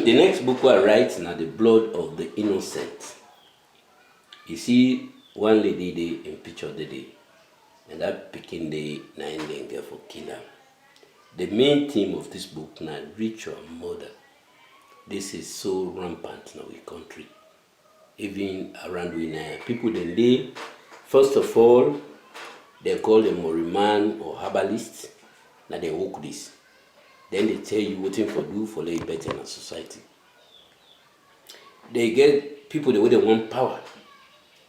the next book I write now, The Blood of the Innocent. You see one lady dey in picture dey, and that pikin dey na im dem get for kill am. The main theme of this book na ritual murder. This is so rampant in our country, even around we now. People dem dey, first of all, they call them Moriman or herbalist. Now they work this. Then they tell you what for do for live better in a society. They get people the way they want power,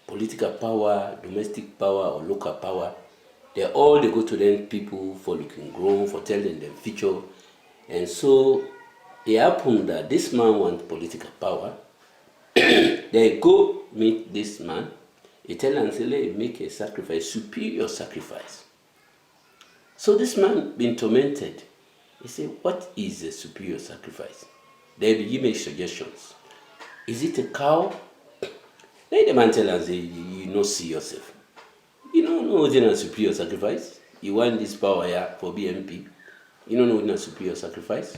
political power, domestic power, or local power. They go to them people for looking grown, for telling them future. And so it happened that this man wants political power. They go meet this man. He tell him, say, let him make a sacrifice, superior sacrifice. So this man been tormented. He said, what is a superior sacrifice? They give me suggestions. Is it a cow? Then the man tell him, say, you not see yourself. You don't know what's a superior sacrifice. You want this power here for BMP. You don't know what's a superior sacrifice.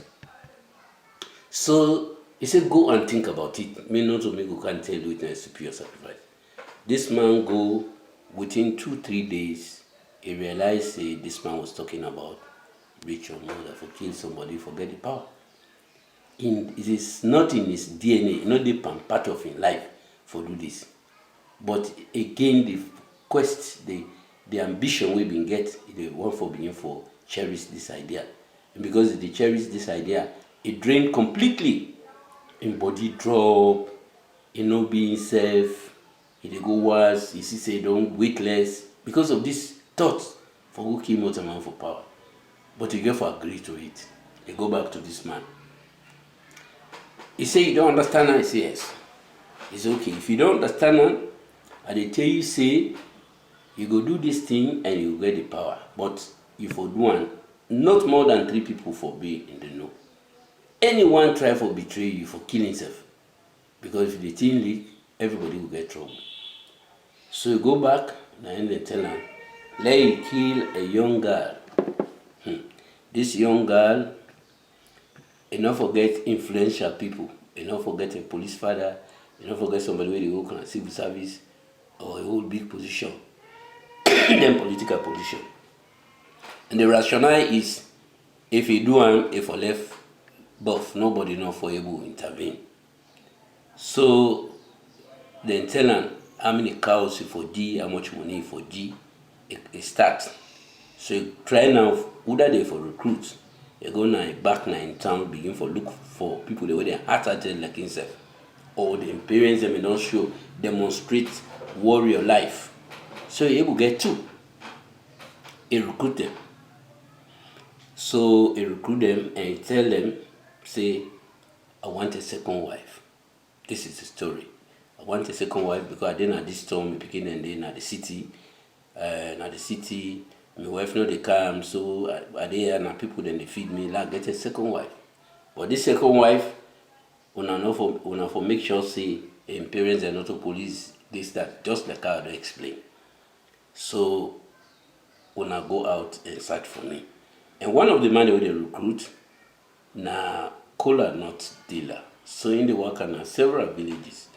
So he said, go and think about it. Me not to me who can tell you it's a superior sacrifice. This man go within 2-3 days. He realized this man was talking about ritual murder, for kill somebody, for get the power. It is not in his DNA, not the part of his life for do this. But again, the quest, the ambition we been get, the one for being for cherish this idea. And because they cherish this idea, it drained completely. In body drop, in no being safe, it go worse, you see say don't weightless. Because of this thoughts for who kill more man for power. But you get for agree to it. They go back to this man. He say, you don't understand? I say, yes. It's okay. If you don't understand, and they tell you, say, you go do this thing and you get the power. But if you do one, not more than 3 people for be in the know. Anyone try for betray you, for killing himself. Because if the thing leak, everybody will get trouble. So you go back, and they tell him, let you kill a young girl. This young girl, enough forget influential people, enough forget a police father, enough forget somebody where they work on a civil service or a whole big position, then political position. And the rationale is, if you do one, if you left both, nobody know for able to intervene. So then tell them how many cows for G, how much money for G, it starts. So you try now, who that they for recruits. You go now back now in town, begin for look for people the way they heart-attack like himself. Or the parents them don't show, demonstrate warrior life. So you able get 2. He recruit them. So he recruit them and he tell them, say, I want a second wife. This is the story. I want a second wife because I didn't at this time, begin and then at the city. My wife know they come, so I there and people then they feed me, like get a second wife. But this second wife, una for make sure say parents are not to police, this, that, just like I explain. So una go out and search for me. And one of the men they recruit, na cola nut dealer. So in the work na several villages.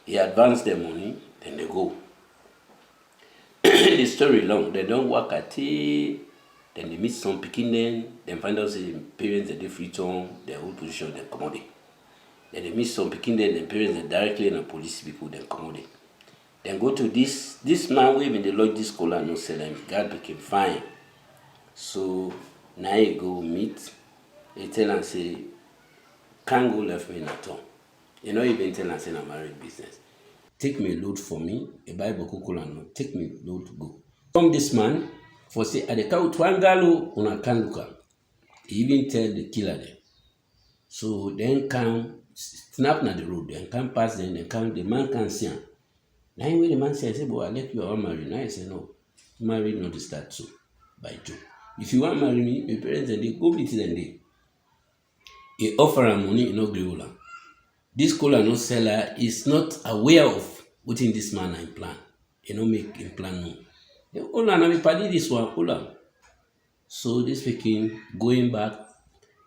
He advance their money, then they go. The story long, they don't work at it, then they meet some picking then find out say parents that they free turn, their whole position, then commodity. Then they meet some picking then parents that directly and police people, then commodity. Then go to this man who even the lodge this cola no sell him, God became fine. So now you go meet, they tell and say, can't go left me at all. You know even tell and say I'm married business. Take me load for me, a Bible cocoa no, take me load to go. From this man, for say at the cow twangalo on a can look up. He even tell the killer them. So then come snap na the road, then come pass them, then come the man can see him. Now when the man says, boy, I let you all marry. Now I say no, marry not to start so by 2. If you want to marry me, my parents and they go meet them they. He offer him money, no griola. This cola no seller is not aware of what in this man in plan. He no make him plan no. Hold on, I party this one, hold on. So this speaking, going back,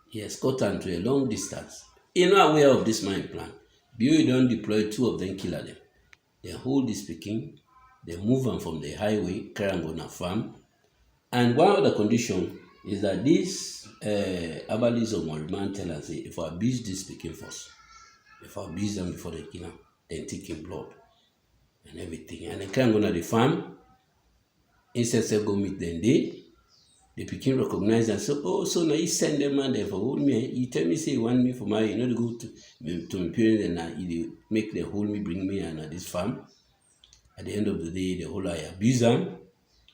he escort him to a long distance. e no aware of dis man plan. BOA don deploy two of them killer dem. Dem hold dis pikin, dem move am from the highway carry am go na farm. And one other condition is that dis herbalist or man tell am say if I abuse dis pikin first, if I abuse am before dem kill am, dem take im blood and everything. And dem carry am go na the farm, insect sef go meet dem dey. The pikin recognize am say, oh, so na you send dem man dem for hold me. You tell me say you want me for marry, you no dey go to my parents and na you dey make dem hold me, bring me and na dis farm. At the end of the day, the whole I abuse am,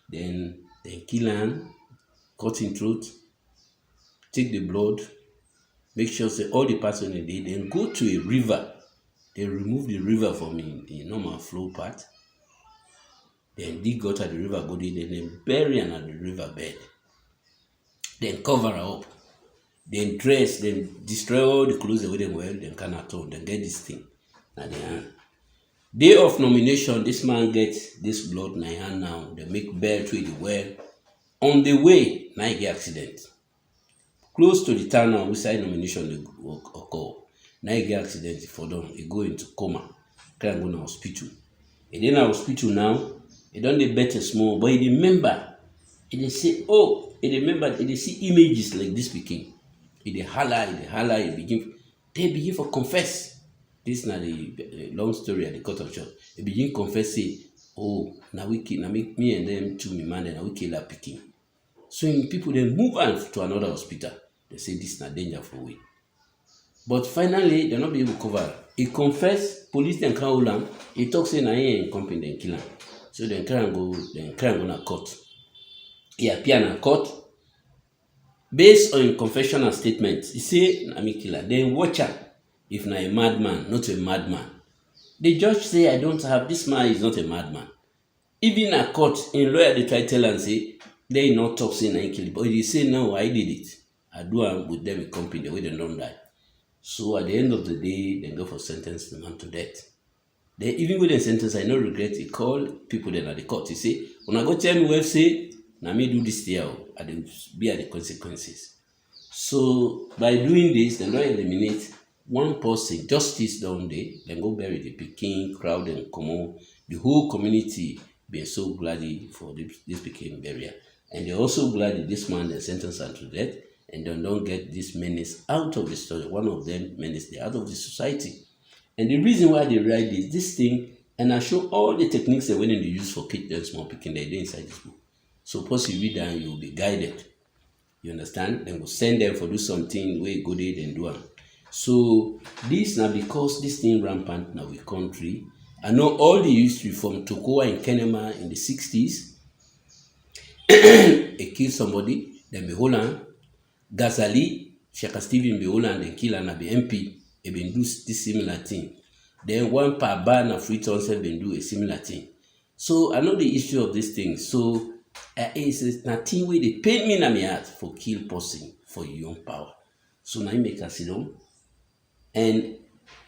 then kill am, cut him throat, take the blood, make sure say all the parts wey dem dey, then go to a river, then remove the river from im normal flow path, then dig gutter the river go there, then bury am at the river bed, then cover am up, then dress, then destroy all the clothes wey dem wear, then can at all, then get this thing na their hand. Day of nomination, this man get this blood na im hand now. They make bell through the well. On the way, na he get accident. Close to the town now, beside nomination dey occur. Na he get accident, he fall down, he go into coma. Carry am go na hospital. He dey na hospital now, he don dey better small, but he dey remember. He dey say, oh, he dey remember, he dey see images like this pikin. He dey holla, he begin for confess. This na the long story at the court of church. He begin confess say, oh, na we kill, na me and them two, me man, na we kill that pikin. So people then move am to another hospital. They say this na danger for we. But finally, they not be able to cover. He confess, police then can hold am. He talk say na him and company then kill am. So then carry am go na court. He appear na court. Based on him confession and statement, he say na me kill am. Then watch am. If na a madman, not a madman. The judge say I don't have, this man is not a madman. Even at court, in lawyer they try tell am say they not talk say na him kill it, but he say no, I did it. I do am with them in company wey dem don die. So at the end of the day, dem go for sentence the man to death. Then even with the sentence, I no regret. He call people then at the court. He say, una go tell me well say na me do this there, I dey bear the consequences. So by doing this, dem don eliminate one person. Justice don dey. Dem go bury the pikin, crowd dem comot. The whole community been so glad for this pikin burial, and they also glad this man dem sen ten ce am to death, and dem don get this menace out of the story. One of them menace dey out of the society. And the reason why they write this thing, and I show all the techniques that when they use for keep them small pikin, they dey inside this book. So once you read am, you will be guided. You understand? Dem go send them for do something wey go there, then do am. So this na because this thing rampant na we country. I know all the history from Tokowa in Kenema in the 60s. They kill somebody, then be hold am. Gazali, Shaka Stephen be hold am, then kill am, na be MP. He been do this similar thing. Then one Paba na Freetown sef been do a similar thing. So I know the issue of this thing. So it's na thing wey dey pain me na my heart for kill person for your own power. So na im make I sit down. And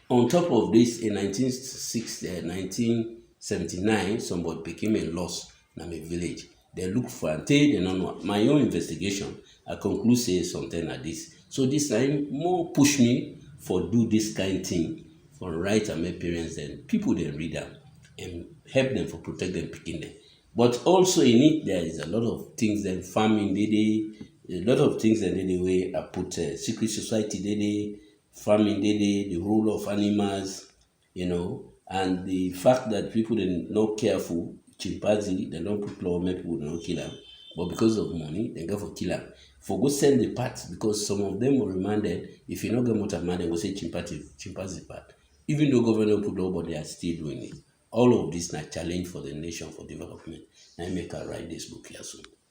on top of this, in 1979, somebody became a loss in my village. They look for until they don't know. My own investigation, I conclude say something like this. So this time more push me for do this kind thing, for write and make parents then people then read them and help them for protect them picking them. But also in it there is a lot of things then farming a lot of things that the way I put secret society farming the role of animals, and the fact that people are not careful, chimpanzee, they don't put law, make people don't kill them. But because of money, they go for kill them. For go send the parts, because some of them were remanded, if you not get motor man, they go say chimpanzee part. Even though government put law, but they are still doing it. All of this is a challenge for the nation for development. I make her write this book here soon.